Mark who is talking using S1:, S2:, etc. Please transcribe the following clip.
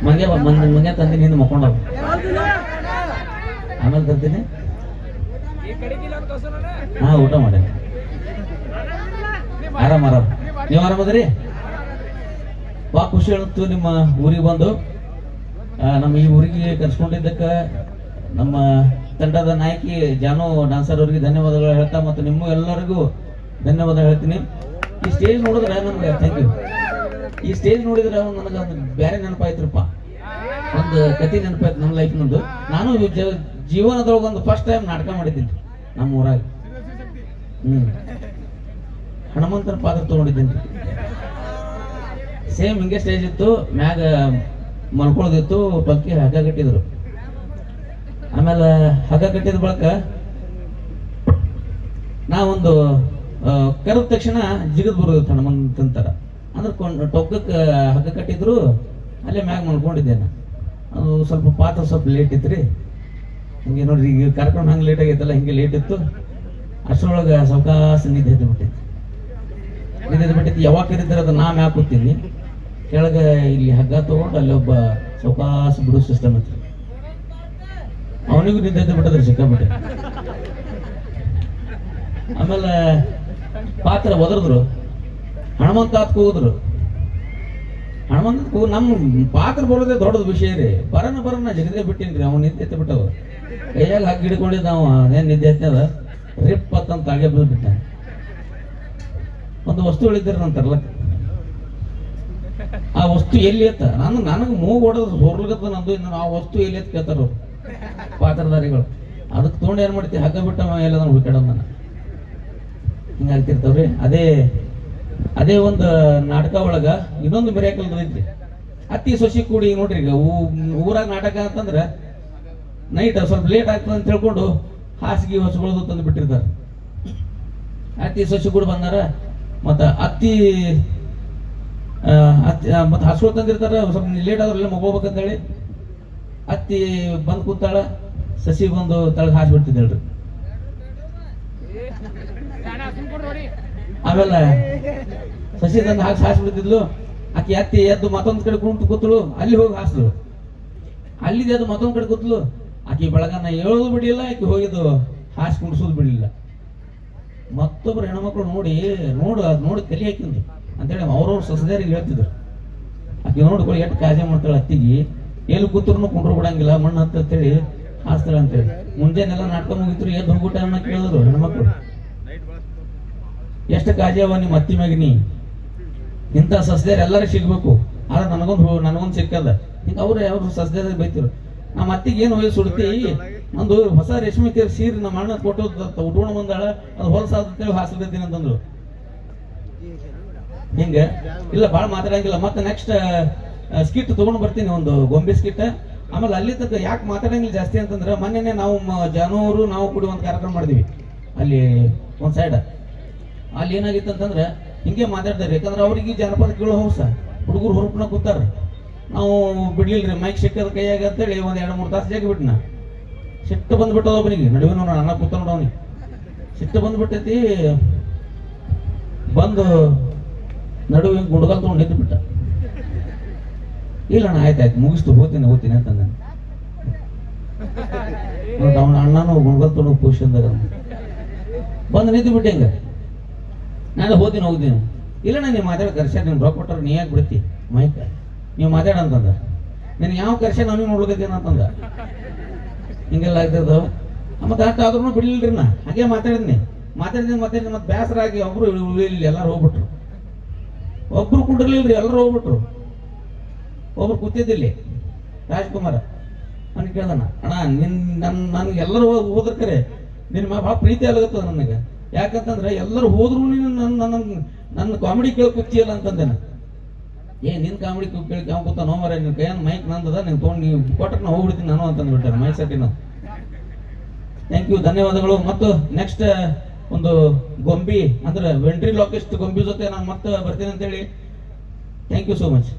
S1: ಮಂಗೆ ತಂದಿ ನಿಂದು ಮಕ್ಕೊಂಡ ಆಮೇಲೆ ತರ್ತೀನಿ. ಹಾ, ಊಟ ಮಾಡಿ ಆರಾಮ್. ನೀವು ಆರಾಮದ್ರಿ? ಬಾ ಖುಷಿ ಹೇಳುತ್ತು ನಿಮ್ಮ ಊರಿಗೆ ಬಂದು. ನಮ್ಮ ಈ ಊರಿಗೆ ಕರ್ಸ್ಕೊಂಡಿದ್ದಕ್ಕೆ ನಮ್ಮ ತಂಡದ ನಾಯಕಿ ಜಾನು ಡಾನ್ಸರ್ ಅವರಿಗೆ ಧನ್ಯವಾದಗಳು ಹೇಳ್ತಾ, ಮತ್ತು ನಿಮ್ಮ ಎಲ್ಲರಿಗೂ ಧನ್ಯವಾದ ಹೇಳ್ತೀನಿ. ಈ ಸ್ಟೇಜ್ ನೋಡಿದ್ರೆ ನಮ್ಗೆ ಥ್ಯಾಂಕ್ ಯು. ಈ ಸ್ಟೇಜ್ ನೋಡಿದ್ರೆ ನನಗೆ ಒಂದು ಬೇರೆ ನೆನಪಾಯ್ತ್ರಪ್ಪ, ಒಂದು ಕತೆ ನೆನಪಾಯ್ತು ನನ್ನ ಲೈಫ್ನೊಂದು. ನಾನು ಜೀವನದೊಳಗೆ ಒಂದು ಫಸ್ಟ್ ಟೈಮ್ ನಾಟಕ ಮಾಡಿದ್ದೀನಿ ನಮ್ಮ ಊರಾಗ. ಹನುಮಂತನ ಪಾತ್ರ ತಗೊಂಡಿದ್ದೀನಿ. ಸೇಮ್ ಹಿಂಗೆ ಸ್ಟೇಜ್ ಇತ್ತು, ಮ್ಯಾಗ ಮಲ್ಕೊಳ್ಳೋದಿತ್ತು, ಪಲ್ಕಿ ಹಗ್ಗ ಕಟ್ಟಿದ್ರು. ಆಮೇಲೆ ಹಗ್ಗ ಕಟ್ಟಿದ ಬಳಿಕ ನಾವೊಂದು ಕರೆದ ತಕ್ಷಣ ಜಿಗದ್ ಬರೋದಿತ್ತು ಹನುಮಂತನ ಥರ. ಅಂದ್ರೆ ಟೊಕ್ಕಕ್ಕೆ ಹಗ್ಗ ಕಟ್ಟಿದ್ರು, ಅಲ್ಲೇ ಮ್ಯಾಗ ಮಲ್ಕೊಂಡಿದ್ದೆ ನಾನು. ಅದು ಸ್ವಲ್ಪ ಪಾತ್ರ ಸ್ವಲ್ಪ ಲೇಟ್ ಇತ್ತು ರೀ. ಹಿಂಗೆ ನೋಡ್ರಿ, ಈಗ ಕರ್ಕೊಂಡು ಹಂಗೆ ಲೇಟ್ ಆಗೈತಲ್ಲ, ಹಿಂಗೆ ಲೇಟ್ ಇತ್ತು. ಅಷ್ಟರೊಳಗೆ ಸಾವಕಾಶ ನಿದ್ದೆ ಬಿಟ್ಟಿತ್ತು. ಯಾವಾಗ ಕರೀತಾರೆ ಅದು ನಾ ಮ್ಯಾಗ ಕೂತೀನಿ, ಕೆಳಗೆ ಇಲ್ಲಿ ಹಗ್ಗ ತಗೊಂಡು ಅಲ್ಲಿ ಒಬ್ಬ ಸಾವಕಾಶ ಬಿಡೋ ಸಿಸ್ಟಮ್ ಇತ್ತು. ಅವನಿಗೂ ನಿದ್ದೆ ಬಿಟ್ಟದ್ರಿ ಸಿಕ್ಕಾಬಿಟ್ಟೆ. ಆಮೇಲೆ ಪಾತ್ರ ಒದರಿದ್ರು, ಹನುಮಂತ ಕೂಗಿದ್ರು. ಹನುಮಂತ ಕೂಗು, ನಮ್ಮ ಪಾತ್ರ ಬರೋದೇ ದೊಡ್ಡದ ವಿಷಯ ರೀ. ಬರನ ಜಗದೇ ಬಿಟ್ಟಿನ್ರಿ. ಅವ್ನು ನಿದ್ದೆ ಎತ್ತಿ ಬಿಟ್ಟವ, ಕೈಯಾಗ ಹಗ್ಗ ಹಿಡ್ಕೊಂಡಿದ್ದ. ಅವ ಅದೇನು ನಿದ್ದೆ ಎತ್ತದ ರಿಪ್ ಅಂತ ತಾಗೆ ಬಿದ್ದುಬಿಟ್ಟ. ಒಂದು ವಸ್ತು ಹೇಳಿದ್ರು ನನ್ನ ತರ್ಲಕ್ಕ. ಆ ವಸ್ತು ಎಲ್ಲಿ ಎತ್ತ ನನಗೆ ಮೂಗು ಹೊಡೆದು ಹೊರ್ಲಗತ್ತ ನಂದು. ಇನ್ನು ಆ ವಸ್ತು ಎಲ್ಲಿ ಎತ್ತ ಕೇಳ್ತಾರ ಪಾತ್ರಧಾರಿಗಳು. ಅದಕ್ಕೆ ತೊಗೊಂಡು ಏನ್ ಮಾಡ್ತೀವಿ, ಹಗ್ಗ ಬಿಟ್ಟ ಎಲ್ಲ ನಾನು ಹುಡುಕಾಡೋದು ನಾನು. ಹಿಂಗಾಗ್ತಿರ್ತಾವ್ರಿ. ಅದೇ ಒಂದು ನಾಟಕ ಒಳಗ ಇನ್ನೊಂದು ಮಿರಾಕಲ್ ಐತ್ರಿ. ಅತ್ತಿ ಸೊಸಿ ಕೂಡಿ ನೋಡ್ರಿ, ಈಗ ಊರಾಗ ನಾಟಕ ಅಂತಂದ್ರೆ ನೈಟ್ ಸ್ವಲ್ಪ ಲೇಟ್ ಆಗ್ತದೆ ಅಂತ ಹೇಳ್ಕೊಂಡು ಹಾಸಿಗೆ ಹೊಸಗಳದು ತಂದು ಬಿಟ್ಟಿರ್ತಾರೆ. ಅತ್ತಿ ಸೊಸಿ ಕೂಡ ಬಂದಾರ, ಮತ್ತು ಅತ್ತಿ ಮತ್ತೆ ಹಸ್ಗಳು ತಂದಿರ್ತಾರ. ಸ್ವಲ್ಪ ಲೇಟ್ ಆದ್ರೆಲ್ಲ ಮಗೋಬೇಕಂತೇಳಿ ಅತ್ತಿ ಬಂದು ಕೂತಾಳ, ಸಸಿ ಬಂದು ತಳಗ ಹಾಸ್ಬಿಡ್ತಿದ್ದೇಳ್ರಿ. ಆಮೇಲೆ ಸಸಿ ತಂದು ಹಾಸ್ಬಿಡ್ತಿದ್ಲು. ಆಕಿ ಅತ್ತಿ ಎದ್ದು ಮತ್ತೊಂದ್ ಕಡೆ ಕುಂತು ಕೂತಳು, ಅಲ್ಲಿ ಹೋಗಿ ಹಾಸ್ಲು. ಅಲ್ಲಿದ್ದು ಎದ್ದು ಮತ್ತೊಂದ್ ಕಡೆ ಕೂತ್ಲು. ಆಕಿ ಬೆಳಗನ ಹೇಳೋದು ಬಿಡಿಲ್ಲ, ಆಕಿ ಹೋಗಿದ್ದು ಹಾಸಿ ಕುಣಿಸೋದು ಬಿಡಲಿಲ್ಲ. ಮತ್ತೊಬ್ರು ಹೆಣ್ಮಕ್ಳು ನೋಡಿ ಕಲಿ ಹಾಕಿಂದು ಅಂತೇಳಿ ಅವ್ರವ್ರ ಸೊಸೆದಾರಿಗೆ ಹೇಳ್ತಿದ್ರು. ಆಕಿ ನೋಡ್ಕೊಳ್ಳಿ ಎಷ್ಟು ಕಾಳಜಿ ಮಾಡ್ತಾಳೆ. ಅತ್ತಿಗೆ ಎಲ್ಲಿ ಕೂತ್ರು ಕುಂಡ್ರು ಬಿಡಂಗಿಲ್ಲ, ಮಣ್ಣು ಹತ್ತೇಳಿ ಹಾಸ್ತಾಳೆ ಅಂತೇಳಿ. ಮುಂಜಾನೆಲ್ಲ ನಾಟಕ ಮುಗಿದ್ರು, ಎದ್ದು ಹೋಗ್ಬಿಟ್ಟ ಅನ್ನ ಕೇಳಿದ್ರು ಹೆಣ್ಮಕ್ಳು. ಎಷ್ಟು ಕಾಳಜಿ ಅವ ನಿಮ್ಮ ಅತ್ತಿ ಮ್ಯಾಗಿನಿ. ಇಂಥ ಸಸ್ಯದಾರ ಎಲ್ಲರೂ ಸಿಗ್ಬೇಕು, ಆದ್ರೆ ನನಗೊಂದು ಸಿಕ್ಕದ. ಹಿಂಗೆ ಅವ್ರು ಸಸ್ಯದಾಗ ಬೈತಿರು. ನಮ್ಮ ಅತ್ತಿಗೆ ಏನು ಹೋಗಿ ಸುಡ್ತಿ, ನಂದು ಹೊಸ ರೇಷ್ಮೆ ಸೀರೆ ನಮ್ಮ ಅಣ್ಣ ಕೊಟ್ಟು ಉಟ್ಕೊಂಡು ಬಂದಾಳ, ಅದು ಹೊಲಸಾದೇಳಿ ಹಾಸ್ಲಿದ್ದೀನಿ ಅಂತಂದ್ರು. ಹಿಂಗೆ ಇಲ್ಲ ಭಾಳ ಮಾತಾಡಂಗಿಲ್ಲ. ಮತ್ತೆ ನೆಕ್ಸ್ಟ್ ಸ್ಕಿಟ್ ತಗೊಂಡು ಬರ್ತೀನಿ, ಒಂದು ಗೊಂಬೆ ಸ್ಕಿಟ್. ಆಮೇಲೆ ಅಲ್ಲಿ ತನಕ ಯಾಕೆ ಮಾತಾಡಂಗಿಲ್ಲ ಜಾಸ್ತಿ ಅಂತಂದ್ರೆ, ಮೊನ್ನೆ ನಾವು ಜಾನೂರು ನಾವು ಕೂಡಿ ಒಂದು ಕಾರ್ಯಕ್ರಮ ಮಾಡಿದ್ವಿ ಅಲ್ಲಿ ಒಂದು ಸೈಡ್. ಅಲ್ಲಿ ಏನಾಗಿತ್ತು ಅಂತಂದ್ರೆ ಹಿಂಗೆ ಮಾತಾಡ್ತಾರೆ. ಯಾಕಂದ್ರೆ ಅವ್ರಿಗೆ ಜನಪದ ಕೇಳೋ ಹೌಸ, ಹುಡುಗರು ಹೊರಪನ ಕೂತಾರ. ನಾವು ಬಿಡ್ಲಿಲ್ರಿ, ಮೈಕ್ ಸಿಕ್ಕದ ಕೈಯಾಗ ಅಂತೇಳಿ ಒಂದು 2-3 ತಾಸು ಜಾಗಿ ಬಿಟ್ನ. ಸಿಟ್ಟು ಬಂದ್ಬಿಟ್ಟದ ಒಬ್ಬನಿಗೆ, ನಡುವೆ ನೋಡ ಅನ್ನ ಕೂತ ನೋಡ ಅವನಿಗೆ ಸಿಟ್ಟು ಬಂದ್ಬಿಟ್ಟೈತಿ. ಬಂದು ನಡುವೆ ಗುಡ್ಗಲ್ ತೊಗೊಂಡು ನಿಂತು ಬಿಟ್ಟ. ಇಲ್ಲ ಅಣ್ಣ ಆಯ್ತಾಯ್ತು ಮುಗಿಸ್ತು, ಹೋಗ್ತೀನಿ ಅಂತಂದ. ಅವನ ಅಣ್ಣನು ಗುಡ್ಗಲ್ ತೊಗೊಂಡು ಪೋಷನ್ದಾಗ ಬಂದು ನಿಂತು ಬಿಟ್ಟೆ. ಹಿಂಗ ನಾನು ಹೋಗ್ತೀನಿ. ಇಲ್ಲ ನೀವು ಮಾತಾಡ ಕರ್ಸ, ನೀನು ರೊಕ್ಕ ಕೊಟ್ಟರು ನೀ ಯಾಕೆ ಬಿಡ್ತಿ ಮೈಕ್, ನೀವು ಮಾತಾಡ ಅಂತಂದ. ನೀನು ಯಾವ ಕರ್ಸ ನಾನು ನೋಡ್ಲಿಕ್ಕೇನ ಅಂತಂದ. ಹಿಂಗೆಲ್ಲ ಆಗ್ತದ. ಮತ್ತೆ ಅಷ್ಟು ಆದ್ರೂ ಬಿಡ್ಲಿಲ್ರಿ. ನಾ ಹಾಗೆ ಮಾತಾಡಿದ್ನಿ ಮತ್ತೆ ಬೇಸರ ಆಗಿ ಒಬ್ರು ಉಳಿಲಿಲ್ಲ, ಎಲ್ಲರೂ ಹೋಗ್ಬಿಟ್ರು. ಒಬ್ರು ಕುಂಡಿರ್ಲಿಲ್ರಿ, ಎಲ್ಲರೂ ಹೋಗ್ಬಿಟ್ರು. ಒಬ್ರು ಕೂತಿದ್ದಿಲ್ಲಿ ರಾಜ್ಕುಮಾರ ಅವ್ನು ಕೇಳ್ದಾನ, ಅಣ್ಣ ನನ್ಗೆ ಎಲ್ಲರೂ ಹೋದ್ರ ಕರೆ ನಿನ್ನ ಭಾಳ ಪ್ರೀತಿ ಆಗತ್ತದ ನನಗೆ. ಯಾಕಂತಂದ್ರೆ ಎಲ್ಲರೂ ಹೋದ್ರು ನೀನು ನನ್ನ ಕಾಮಿಡಿ ಕೇಳಿ ಕೂತಿಯಲ್ಲ ಅಂತಂದೇನ. ನಿನ್ ಕಾಮಿಡಿ ಕೇಳಿ ಯಾವ ಕೂತ ನೋಮರ, ನಿನ್ ಕೈಯನ್ನ ಮೈಕ್ ನಂದದ, ನೀನು ತೊಗೊಂಡು ನೀವು ಕೊಟ್ಟಕ್ಕೆ ನಾವು ಹೋಗ್ಬಿಡ್ತೀನಿ ನಾನು ಅಂತಂದ್ಬಿಟ್ಟಾರೆ ಮೈಕ್ ಸೆಟ್ಟಿನ. ಥ್ಯಾಂಕ್ ಯು, ಧನ್ಯವಾದಗಳು. ಮತ್ತು ನೆಕ್ಸ್ಟ್ ಒಂದು ಗೊಂಬಿ ಅಂದ್ರೆ ವೆಂಟ್ರಿ ಲಾಕಿಸ್ಟ್ ಗೊಂಬಿ ಜೊತೆ ನಾನು ಮತ್ತೆ ಬರ್ತೀನಿ ಅಂತೇಳಿ. Thank you so much.